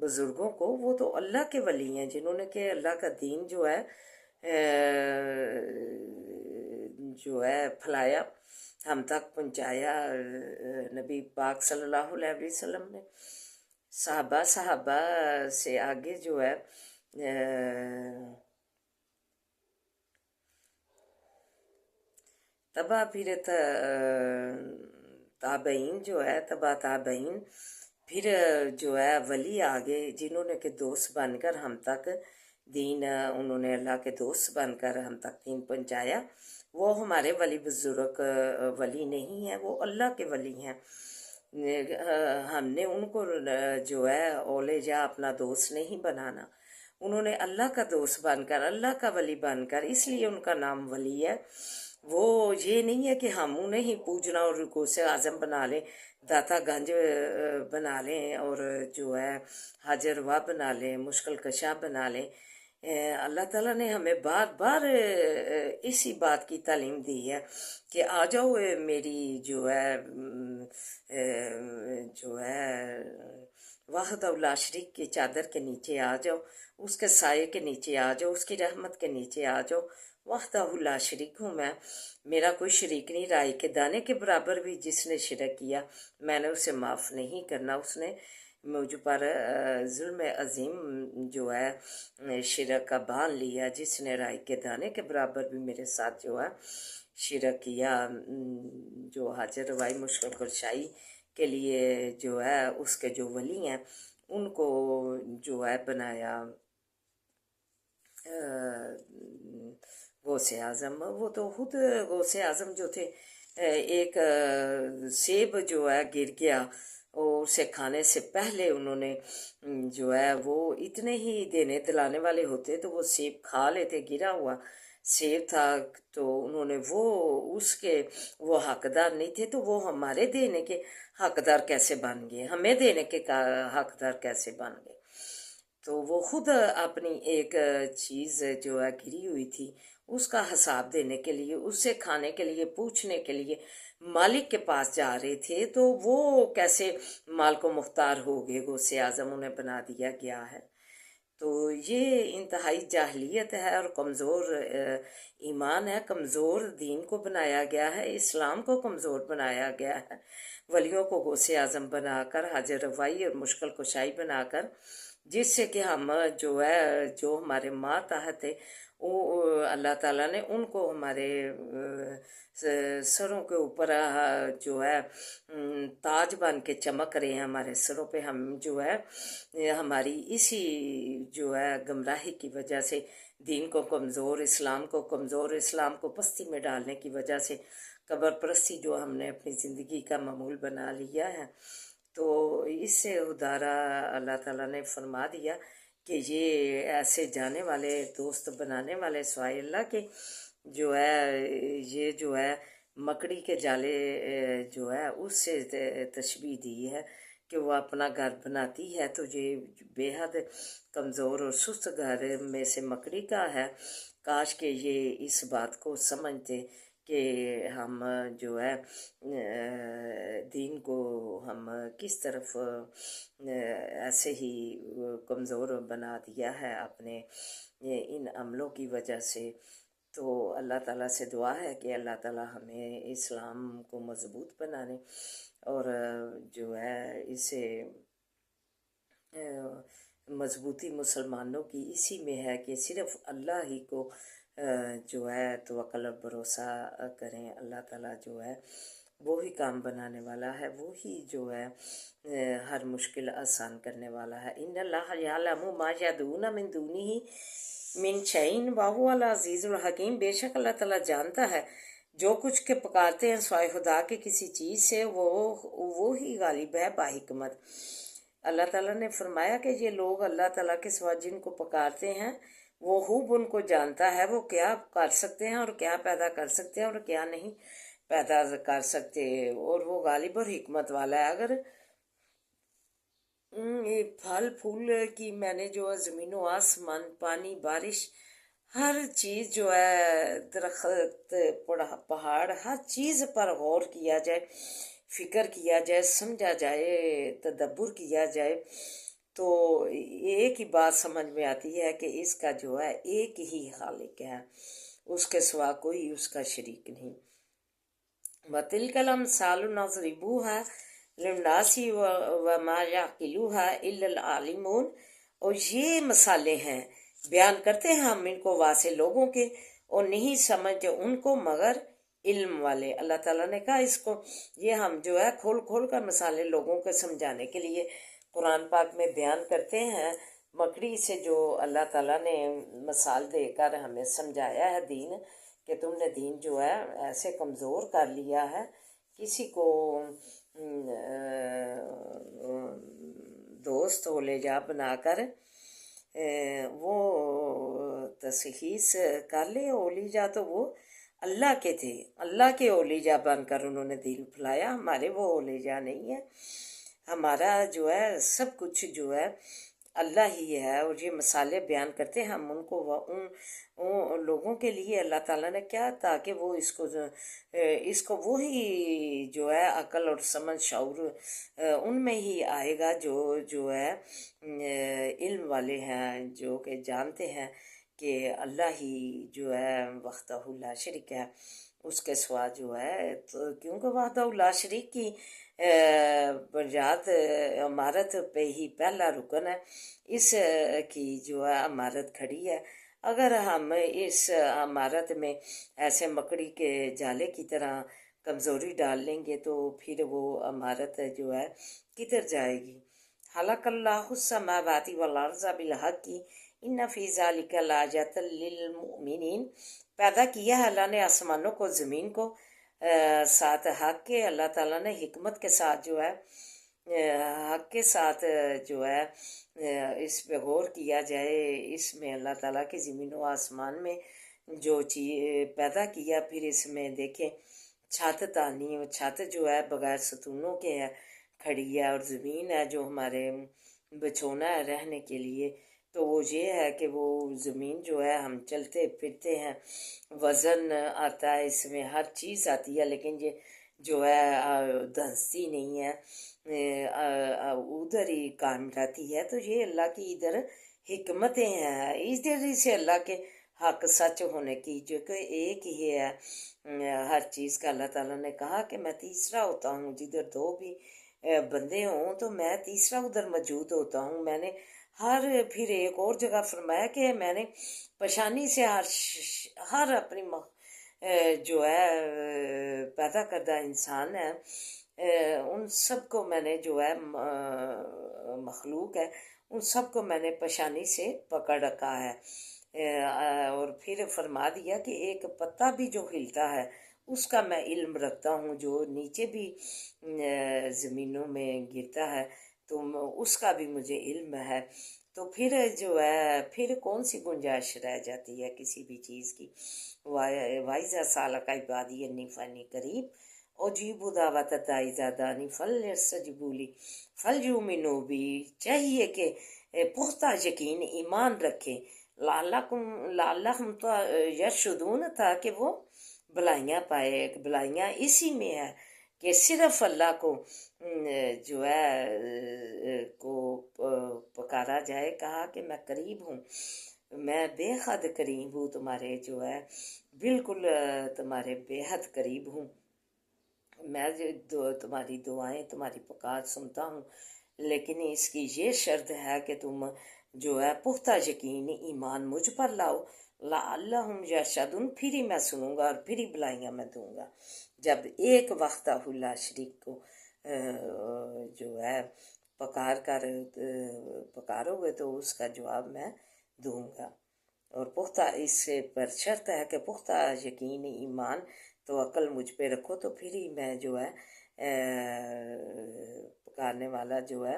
بزرگوں کو، وہ تو اللہ کے ولی ہیں جنہوں نے کہ اللہ کا دین جو ہے پھیلایا، ہم تک پہنچایا۔ نبی پاک صلی اللہ علیہ وسلم نے صحابہ سے آگے جو ہے تبا پھر تابعین جو ہے، تبا تابعین، پھر جو ہے ولی آگے جنہوں نے کہ دوست بن کر ہم تک دین، انہوں نے اللہ کے دوست بن کر ہم تک دین پہنچایا، وہ ہمارے ولی بزرگ ولی نہیں ہیں، وہ اللہ کے ولی ہیں۔ ہم نے ان کو جو ہے اولیاء اپنا دوست نہیں بنانا، انہوں نے اللہ کا دوست بن کر، اللہ کا ولی بن کر، اس لیے ان کا نام ولی ہے۔ وہ یہ نہیں ہے کہ ہم انہیں ہی پوجنا اور غوث اعظم بنا لیں، داتا گنج بنا لیں، اور جو ہے حاجروا بنا لیں، مشکل کشا بنا لیں۔ اللہ تعالیٰ نے ہمیں بار بار اسی بات کی تعلیم دی ہے کہ آ جاؤ میری جو ہے وحدہ لا شریک کی چادر کے نیچے آ جاؤ، اس کے سائے کے نیچے آ جاؤ، اس کی رحمت کے نیچے آ جاؤ۔ وحدہ لا شریک ہوں میں، میرا کوئی شریک نہیں، رائی کے دانے کے برابر بھی جس نے شرک کیا میں نے اسے معاف نہیں کرنا، اس نے مجھ پر ظلم عظیم جو ہے شرک کا بان لیا، جس نے رائی کے دانے کے برابر بھی میرے ساتھ جو ہے شرک کیا۔ جو حاجر روائی مشکل کشائی کے لیے جو ہے اس کے جو ولی ہیں ان کو جو ہے بنایا غوث اعظم۔ وہ تو خود غوث اعظم جو تھے، ایک سیب جو ہے گر گیا اور اسے کھانے سے پہلے انہوں نے جو ہے وہ اتنے ہی دینے دلانے والے ہوتے تو وہ سیب کھا لیتے، گرا ہوا سیب تھا تو انہوں نے اس کے وہ حقدار نہیں تھے، تو وہ ہمارے دینے کے حقدار کیسے بن گئے، ہمیں دینے کے حقدار کیسے بن گئے؟ تو وہ خود اپنی ایک چیز جو ہے گری ہوئی تھی اس کا حساب دینے کے لیے، اس سے کھانے کے لیے پوچھنے کے لیے مالک کے پاس جا رہے تھے، تو وہ کیسے مال کو مختار ہو گئے؟ غوث اعظم انہیں بنا دیا گیا ہے۔ تو یہ انتہائی جاہلیت ہے اور کمزور ایمان ہے، کمزور دین کو بنایا گیا ہے، اسلام کو کمزور بنایا گیا ہے، ولیوں کو غوث اعظم بنا کر، حاجر روائی اور مشکل کشائی بنا کر، جس سے کہ ہم جو ہمارے ماتحت ہے وہ اللہ تعالیٰ نے ان کو ہمارے سروں کے اوپر جو ہے تاج بن کے چمک رہے ہیں ہمارے سروں پہ۔ ہم جو ہے ہماری اسی جو ہے گمراہی کی وجہ سے دین کو کمزور، اسلام کو کمزور، اسلام کو پستی میں ڈالنے کی وجہ سے قبر پرستی جو ہم نے اپنی زندگی کا معمول بنا لیا ہے، تو اس سے ادارہ اللہ تعالیٰ نے فرما دیا کہ یہ ایسے جانے والے دوست بنانے والے سوائے اللہ کے جو ہے یہ جو ہے مکڑی کے جالے جو ہے اس سے تشبیہ دی ہے کہ وہ اپنا گھر بناتی ہے تو یہ بے حد کمزور اور سست گھر میں سے مکڑی کا ہے۔ کاش کہ یہ اس بات کو سمجھتے کہ ہم جو ہے دین کو ہم کس طرف ایسے ہی کمزور بنا دیا ہے اپنے ان عملوں کی وجہ سے۔ تو اللہ تعالیٰ سے دعا ہے کہ اللہ تعالیٰ ہمیں اسلام کو مضبوط بنانے اور جو ہے اسے مضبوطی مسلمانوں کی اسی میں ہے کہ صرف اللہ ہی کو جو ہے توکل اور بھروسہ کریں۔ اللہ تعالیٰ جو ہے وہی کام بنانے والا ہے، وہی جو ہے ہر مشکل آسان کرنے والا ہے۔ ان اللہ یعلم ما یدعون من دونہ من شیء وہو العزیز الحکیم، بے شک اللہ تعالیٰ جانتا ہے جو کچھ کے پکارتے ہیں سوائے خدا کے کسی چیز سے، وہی غالب ہے باحکمت۔ اللہ تعالیٰ نے فرمایا کہ یہ لوگ اللہ تعالیٰ کے سوا جن کو پکارتے ہیں وہ خوب ان کو جانتا ہے، وہ کیا کر سکتے ہیں اور کیا پیدا کر سکتے ہیں اور کیا نہیں پیدا کر سکتے، اور وہ غالب اور حکمت والا ہے۔ اگر پھل پھول کی میں نے جو زمین و آسمان، پانی، بارش، ہر چیز جو ہے درخت، پہاڑ، ہر چیز پر غور کیا جائے، فکر کیا جائے، سمجھا جائے، تدبر کیا جائے تو ایک ہی بات سمجھ میں آتی ہے کہ اس کا جو ہے ایک ہی خالق ہے، اس کے سوا کوئی اس کا شریک نہیں۔ وَتِلْكَ الْأَمْثَالُ نَضْرِبُوهَا لِلنَّاسِ وَمَا يَعْقِلُوهَا إِلَّا الْعَالِمُونَ، اور یہ مثالیں ہیں، بیان کرتے ہیں ہم ان کو واسطے لوگوں کے، اور نہیں سمجھتے ان کو مگر علم والے۔ اللہ تعالیٰ نے کہا اس کو، یہ ہم جو ہے کھول کھول کر مثالیں لوگوں کو سمجھانے کے لیے قرآن پاک میں بیان کرتے ہیں۔ مکڑی سے جو اللہ تعالیٰ نے مثال دے کر ہمیں سمجھایا ہے دین، کہ تم نے دین جو ہے ایسے کمزور کر لیا ہے، کسی کو دوست ہو لے جا بنا کر وہ تشخیص کر لے اولی جا، تو وہ اللہ کے تھے، اللہ کے اولی جا بن کر انہوں نے دین پھیلایا، ہمارے وہ اولی جا نہیں ہے۔ ہمارا جو ہے سب کچھ جو ہے اللہ ہی ہے، اور یہ مثالیں بیان کرتے ہیں ہم ان کو ان لوگوں کے لیے اللہ تعالیٰ نے کیا، تاکہ وہ اس کو وہی جو ہے عقل اور سمجھ شعور ان میں ہی آئے گا جو ہے علم والے ہیں، جو کہ جانتے ہیں کہ اللہ ہی جو ہے وحدہ لا شریک ہے، اس کے سوا جو ہے، تو کیونکہ وحدہ لا شریک کی بنیاد عمارت پہ ہی پہلا رکن ہے، اس کی جو ہے عمارت کھڑی ہے۔ اگر ہم اس عمارت میں ایسے مکڑی کے جالے کی طرح کمزوری ڈال لیں گے تو پھر وہ عمارت جو ہے کدھر جائے گی۔ خلق اللہ السماوات والارض بالحق ان فی ذلک لآیات للمؤمنین، پیدا کیا ہے اللہ نے آسمانوں کو، زمین کو ساتھ حق کے۔ اللہ تعالیٰ نے حکمت کے ساتھ جو ہے حق کے ساتھ جو ہے اس پہ غور کیا جائے، اس میں اللہ تعالیٰ کی زمین و آسمان میں جو چیز پیدا کیا، پھر اس میں دیکھیں چھت تانی، چھت جو ہے بغیر ستونوں کے ہے، کھڑی ہے، اور زمین ہے جو ہمارے بچھونا ہے رہنے کے لیے، تو وہ یہ ہے کہ وہ زمین جو ہے ہم چلتے پھرتے ہیں، وزن آتا ہے اس میں، ہر چیز آتی ہے، لیکن یہ جو ہے دھنستی نہیں ہے، ادھر ہی قائم رہتی ہے۔ تو یہ اللہ کی ادھر حکمتیں ہیں، ادھر سے اللہ کے حق سچ ہونے کی، جو کہ ایک ہی ہے ہر چیز کا۔ اللہ تعالیٰ نے کہا کہ میں تیسرا ہوتا ہوں، جدھر دو بھی بندے ہوں تو میں تیسرا ادھر موجود ہوتا ہوں۔ میں نے پھر ایک اور جگہ فرمایا کہ میں نے پشانی سے ہر اپنی جو ہے پیدا کردہ انسان ہے، ان سب کو میں نے جو ہے مخلوق ہے، ان سب کو میں نے پشانی سے پکڑ رکھا ہے، اور پھر فرما دیا کہ ایک پتا بھی جو ہلتا ہے اس کا میں علم رکھتا ہوں، جو نیچے بھی زمینوں میں گرتا ہے تو اس کا بھی مجھے علم ہے۔ تو پھر جو ہے پھر کون سی گنجائش رہ جاتی ہے کسی بھی چیز کی۔ وَإِذَا سَأَلَكَ عِبَادِي أَنِّي فَإِنِّي قَرِيبٌ أُجِيبُ دَعْوَةَ الدَّاعِ إِذَا دَعَانِ فَلْيَسْتَجِيبُوا لِي فَلْيُؤْمِنُوا بِي۔ چاہیے کہ پختہ یقین ایمان رکھیں، لعلہم یرشدون، تاکہ وہ بھلائیاں پائے۔ بھلائیاں اسی میں ہے کہ صرف اللہ کو جو ہے کو پکارا جائے۔ کہا کہ میں قریب ہوں، میں بے حد قریب ہوں، تمہارے جو ہے بالکل تمہارے بے حد قریب ہوں، میں تمہاری دعائیں تمہاری پکار سنتا ہوں، لیکن اس کی یہ شرط ہے کہ تم جو ہے پختہ یقین ایمان مجھ پر لاؤ۔ لعلہم یرشدون، پھر ہی میں سنوں گا اور پھر ہی بلائیاں میں دوں گا۔ جب ایک وحدہ لا شریک کو جو ہے پکارو گے تو اس کا جواب میں دوں گا، اور پختہ اس سے پر شرط ہے کہ پختہ یقین ایمان تو عقل مجھ پہ رکھو، تو پھر ہی میں جو ہے پکارنے والا جو ہے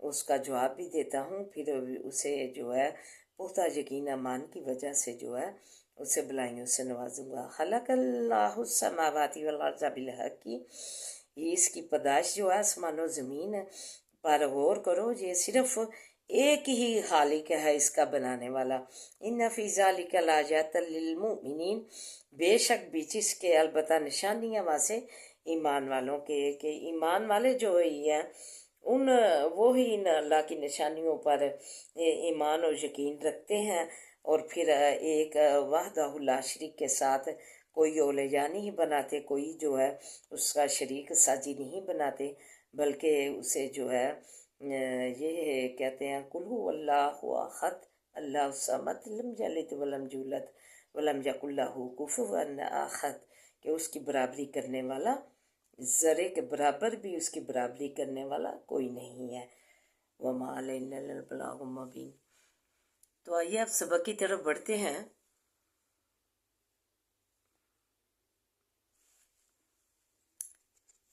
اس کا جواب بھی دیتا ہوں، پھر اسے جو ہے پختہ یقین ایمان کی وجہ سے جو ہے اسے بلائیوں سے نوازوں گا۔ خلق اللہ السماوات والارض بالحق، اس کی پیدائش جو ہے آسمان و زمین پر غور کرو، یہ صرف ایک ہی خالق ہے اس کا بنانے والا۔ ان فی ذلک لآیات للمؤمنین، بے شک بیچ اس کے البتہ نشانیاں واسے ایمان والوں کے، کہ ایمان والے جو ہی ہیں وہی ان اللہ کی نشانیوں پر ایمان اور یقین رکھتے ہیں، اور پھر ایک وحدہ لا شریک کے ساتھ کوئی اولیاء نہیں بناتے، کوئی جو ہے اس کا شریک ساجی نہیں بناتے، بلکہ اسے جو ہے یہ کہتے ہیں قل هو اللہ احد اللہ الصمد لم یلد ولم یولد ولم یکن لہ کفوا احد، کہ اس کی برابری کرنے والا، ذرے کے برابر بھی اس کی برابری کرنے والا کوئی نہیں ہے۔ وما علینا الا البلاغ المبین۔ تو آئیے اب سبق کی طرف بڑھتے ہیں۔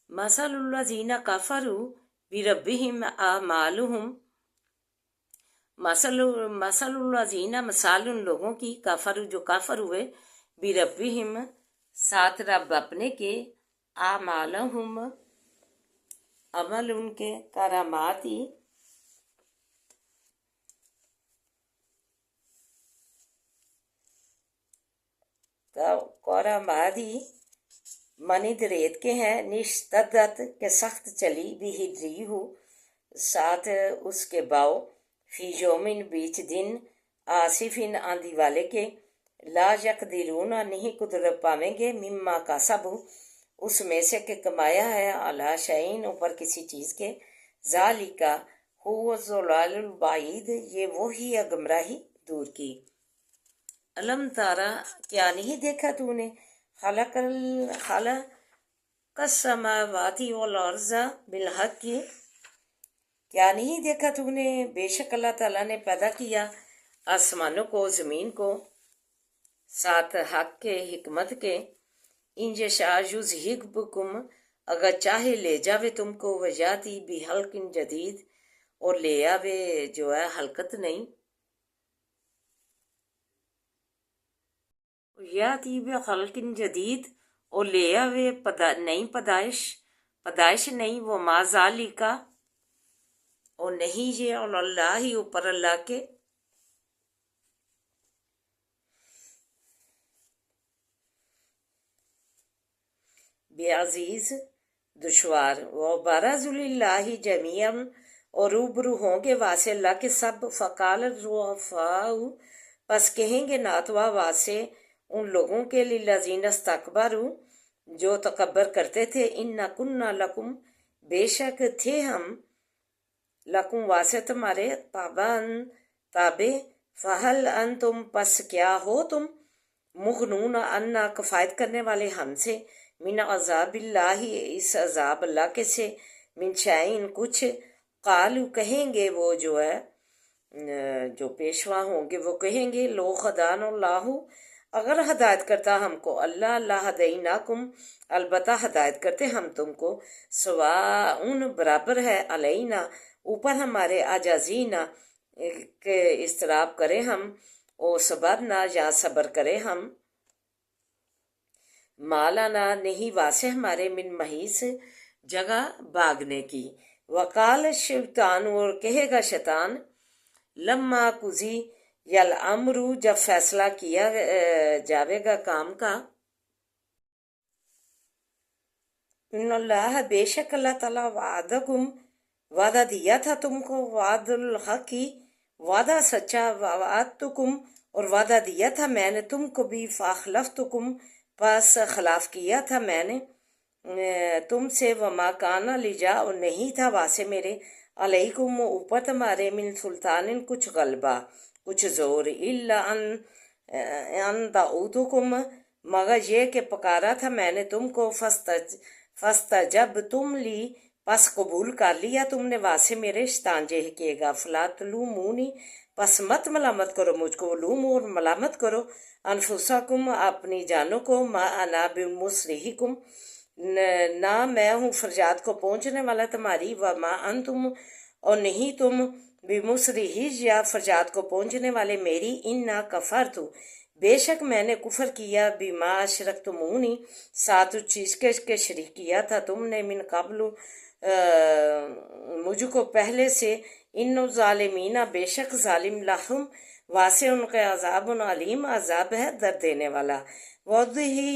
مثل الذین کفروا بربہم اعمالہم، مثل الذین، مثال ان لوگوں کی، کفروا جو کافر ہوئے، بربہم ساتھ رب اپنے کے، اعمالہم عمل ان کے، کراماتی کراماتی منید ریت کے ہیں، نشتدت کے سخت چلی، بھی الریح ساتھ اس کے باؤ، فی یومن بیچ دن، آصفن آندھی والے کے، لا یقدرون نہیں قدرت پاویں گے، مما کسبوا اس میں سے کہ کمایا ہے، علی شیئن اوپر کسی چیز کے، ذالکا هو الضلال البعید یہ وہی ہے گمراہی دور کی۔ علم تارا کیا نہیں دیکھا تو نے، خلق السماوات والارض بالحق کیا نہیں دیکھا تو نے، بے شک اللہ تعالیٰ نے پیدا کیا آسمانوں کو زمین کو ساتھ حق کے، حکمت کے، ان یشاء یذہبکم اگر چاہے لے جاوے تم کو، ویاتی بخلق جدید اور لے آوے جو ہے حلقت نہیں، یاتی بخلق جدید اور لے آوے نئی پیدائش نہیں، وہ ما ذالکا اور نہیں یہ اللہ اوپر اللہ کے، بے عزیز دشوار، وبرزوا للہ جمیعا اور روبرو ہوں گے واسے اللہ کے سب، فقال الضعفاء پس کہیں گے ناتوا واسے ان لوگوں کے، للذین استکبروا جو تکبر کرتے تھے، انا کنا لکم بے شک تھے ہم، لکم واسے تمہارے، تابع، فہل انتم پس کیا ہو تم، مغنون عنا کفایت کرنے والے ہم سے، من عذاب اللہ اس عذاب اللہ کے سے، من شیئن کچھ، قالو کہیں گے وہ جو ہے جو پیشوا ہوں گے وہ کہیں گے، لو خدان اللہ اگر ہدایت کرتا ہم کو اللہ، اللہ ہدیناکم البتہ ہدایت کرتے ہم تم کو، سواء برابر ہے، علینا اوپر ہمارے، اجازینا کہ اضطراب کرے ہم، او صبرنا یا صبر کرے ہم، مالانا نہیں واسع ہمارے، من محیص جگہ بھاگنے کی، وقال شیطان اور کہے گا شیطان، لما قضی الامر جب فیصلہ کیا جاوے گا کام کا، ان اللہ بے شک اللہ تعالیٰ وعدکم وعدہ دیا تھا تم کو، وعد الحق وعدہ سچا، وعدتکم اور وعدہ دیا تھا میں نے تم کو بھی، فاخلفتکم پس خلاف کیا تھا میں نے تم سے، وما کانا لجا اور نہیں تھا واسے میرے، علیکم اوپر تمہارے، من سلطان کچھ غلبہ کچھ زور، الا ان دعوتکم مگر یہ کہ پکارا تھا میں نے تم کو، فاستجبتم لی پس قبول کر لیا تم نے واسے میرے، شتانجے کیے گا، فلا تلومونی پس مت ملامت کرو مجھ کو، لومو اور ملامت کرو، انفسکم اپنی جانوں کو، ما انا بمصرخکم نہ میں ہوں فرجات کو پہنچنے والا تمہاری، وما انتم اور نہیں تم بمصرخی یا فرجات کو پہنچنے والے میری، انا کفرت بے شک میں نے کفر کیا، بما اشرکتمونی ساتھ اس چیز کے شریک کیا تھا تم نے، من قبل مجھ کو پہلے سے، ان ظالمین بے شک ظالم، لہم واسع ان کے عذاب علیم عذاب ہے درد دینے والا، وضحی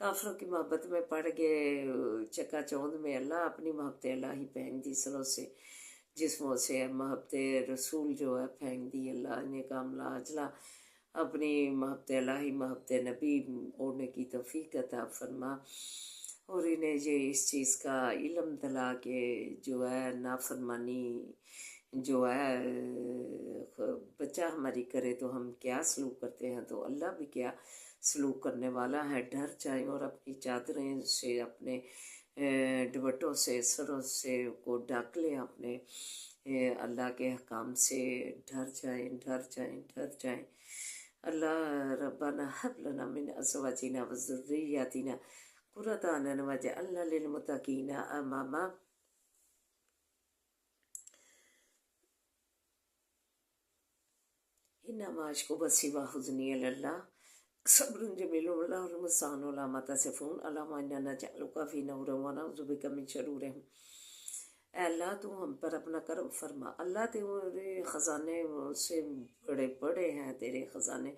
کافروں کی محبت میں پڑ گئے چکا چوند میں، اللہ اپنی محبت الہی پھینک دی سروں سے، جسموں سے محبت رسول جو ہے پھینک دی اللہ نے، کاملہ اجلا اپنی محبت الہی محبت نبی اوڑھنے کی توفیق عطا فرما، اور انہیں یہ اس چیز کا علم دلا کہ جو ہے نافرمانی جو ہے بچہ ہماری کرے تو ہم کیا سلوک کرتے ہیں، تو اللہ بھی کیا سلوک کرنے والا ہے۔ ڈر جائیں اور اپنی چادریں سے، اپنے دوپٹوں سے، سروں سے کو ڈھک لیں، اپنے اللہ کے حکام سے ڈر جائیں، ڈر جائیں، ڈر جائیں۔ اللہ ربنا حب لنا من ازواجنا وذریاتنا قرۃ اعین واجعلنا للمتقین اماما۔ انما اشکو بثی وحزنی الی اللہ صبر جمیل اللہ المستعان علی ما تصفون اللہم انا نجعلک فی نحورہم ونعوذ بک من شرورہم۔ اے اللہ تو ہم پر اپنا کرم فرما، اللہ تیرے خزانے سے بڑے بڑے ہیں، تیرے خزانے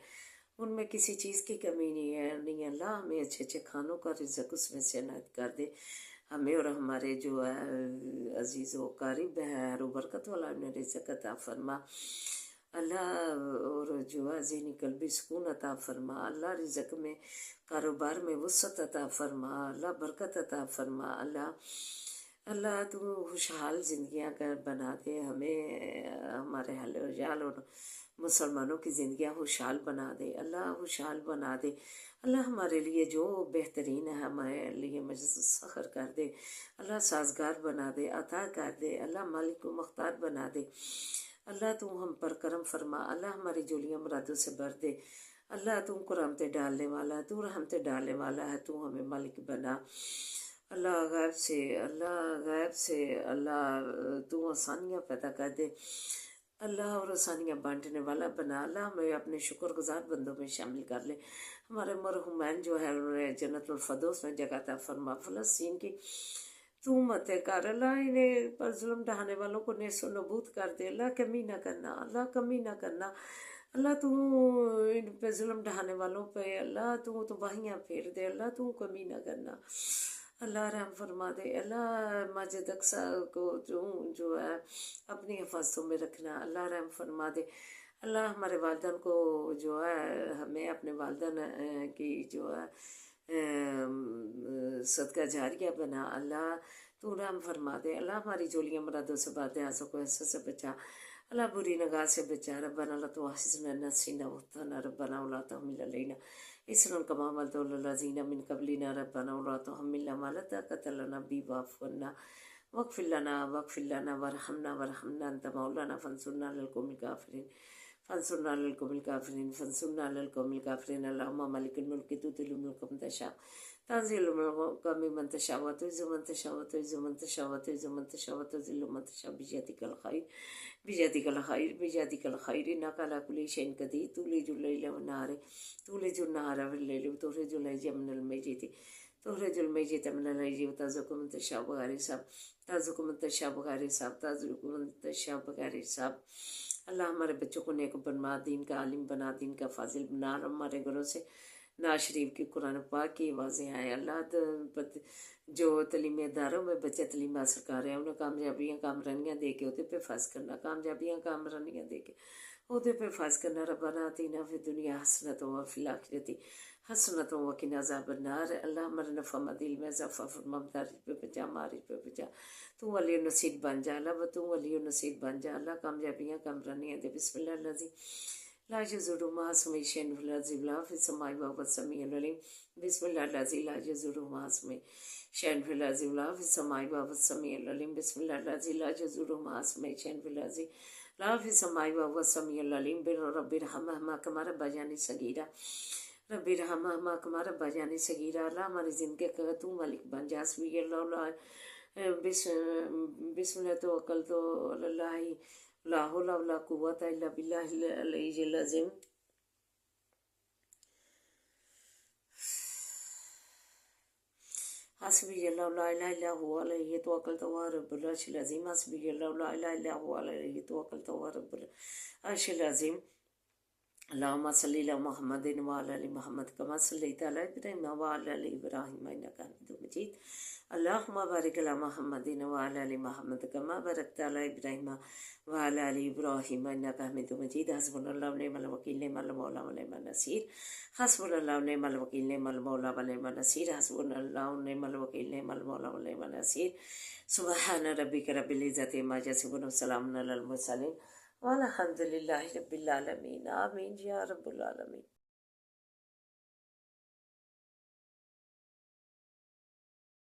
ان میں کسی چیز کی کمی نہیں ہے اللہ ہمیں اچھے اچھے کھانوں کا رزق اس میں سے عنایت کر دے، ہمیں اور ہمارے جو ہے عزیز و قریب ہیں، اور برکت والا ہمیں رزق عطا فرما اللہ، اور جو ہے ذہنی قلبی سکون عطا فرما اللہ، رزق میں کاروبار میں وسعت عطا فرما اللہ، برکت عطا فرما اللہ تو خوشحال زندگیاں کا بنا دے ہمیں، ہمارے اہل و عیال اور مسلمانوں کی زندگیاں خوشحال بنا دے اللہ، خوشحال بنا دے اللہ، ہمارے لیے جو بہترین ہے ہمارے لیے مسخر کر دے اللہ، سازگار بنا دے، عطا کر دے اللہ، مالک و مختار بنا دے اللہ، تو ہم پر کرم فرما اللہ، ہماری جولیاں مرادوں سے بھر دے اللہ، تو کو رحمتیں ڈالنے والا ہے، تو رحمتیں ڈالنے والا ہے، تو ہمیں مالک بنا اللہ، غیب سے اللہ تو آسانیاں پیدا کر دے اللہ، اور آسانیاں بانٹنے والا بنا اللہ، ہمیں اپنے شکر گزار بندوں میں شامل کر لے، ہمارے مرحومین جو ہے انہیں جنت الفردوس میں جگہ عطا فرما، فلسطین کی تو مت کر اللہ، انہیں پر ظلم ڈھانے والوں کو نیست و نبود کر دے اللہ، کمی نہ کرنا اللہ، کمی نہ کرنا اللہ، تو ان پہ ظلم ڈھانے والوں پہ اللہ تو تباہیاں پھیر دے اللہ، تو کمی نہ کرنا اللہ، رحم فرما دے اللہ، مسجد اقصی کو جو ہے اپنی حفاظتوں میں رکھنا اللہ، رحم فرما دے اللہ، ہمارے والدین کو جو ہے ہمیں اپنے والدین کی جو ہے صدقہ جاریہ بنا اللہ، تو رحم فرما دے اللہ، ہماری جولیاں مرادوں سے باتیں آنسوں کو حسد سے بچا اللہ، بری نگاہ سے بچا ربنا لا تؤاخذنا ان نسینا واخطانا ربنا ولا تحمل علینا اصرا كما حملته على الذين من قبلنا ربنا ولا تحملنا ما لا طاقة لنا به واعف عنا واغفر لنا وارحمنا انت مولانا فانصرنا على القوم الكافرين اللهم مالك الملك تؤتي الملك من تشاء تنزل الملك ممن تشاء وتعز من تشاء وتعز من تشاء وتعز من تشاء وتذل من تشاء بيدك الخير انك على كل شيء قدير تولج الليل والنهار في الليل وتخرج الحي من الميت من الحي وترزق من تشاء بغير حساب اللہ، ہمارے بچوں کو نیک بنا، دین کا عالم بنا، دین کا فاضل بنا، اور ہمارے گھروں سے ناز شریف کی قرآن پاک کی آوازیں آئیں اللہ، جو تعلیمی اداروں میں بچے تعلیم حاصل کر رہے ہیں انہیں کامیابیاں کامرانیاں دے کے عہدے پہ فائز کرنا، کامرانیاں دے کے عہدے پہ فائز کرنا ربنا آتنا فی الدنیا حسنۃ وفی الآخرۃ حسنۃ وقنا عذاب النار اللہ، ہمارے نفع مدل میں اضافہ فرما، مدارج پہ بچا، معارج پہ بچا، تو ولی النصیب بن جا اللہ، تو ولی النصیب بن جا اللہ، کامیابیاں کامرانیاں دے بسم اللہ الذی لا یضر مع اسمہ شیء فی الارض ولا فی السماء وهو السمیع العلیم بسم اللہ الذی لا یضر مع اسمہ شیء فی الارض ولا فی السماء وهو السمیع العلیم بسم اللہ الذی لا یضر مع اسمہ شیء فی الارض لا فی السماء وهو السمیع العلیم رب ارحمہما کما ربیانی صغیرا رب ارحمہما کما ربیانی صغیرا اللہ، ہماری زندگی کا تو مالک بن جا، حسبی اللہ بسم اللہ توکلت علی اللہ لا حول ولا قوت الا باللہ العلی العظیم حسبی اللہ لا الہ الا هو علیہ توکلت وهو رب العرش العظیم حسبی اللہ لا الہ الا هو علیہ توکلت وهو رب العرش العظیم اللهم صل على محمد وعلى ال محمد كما صليت على ابراهيم وعلى ال ابراهيم انك حميد مجيد. اللهم بارك على محمد وعلى ال محمد كما باركت على ابراهيم وعلى ال ابراهيم انك حميد مجيد. حسبنا الله ونعم الوكيل نعم المولى ونعم النصير. حسبنا الله ونعم الوكيل نعم المولى ونعم النصير. حسبنا الله ونعم الوكيل نعم المولى ونعم النصير. سبحان ربك رب العزة عما يصفون وسلام على المرسلين والحمد لله رب العالمين. آمين يا رب العالمين.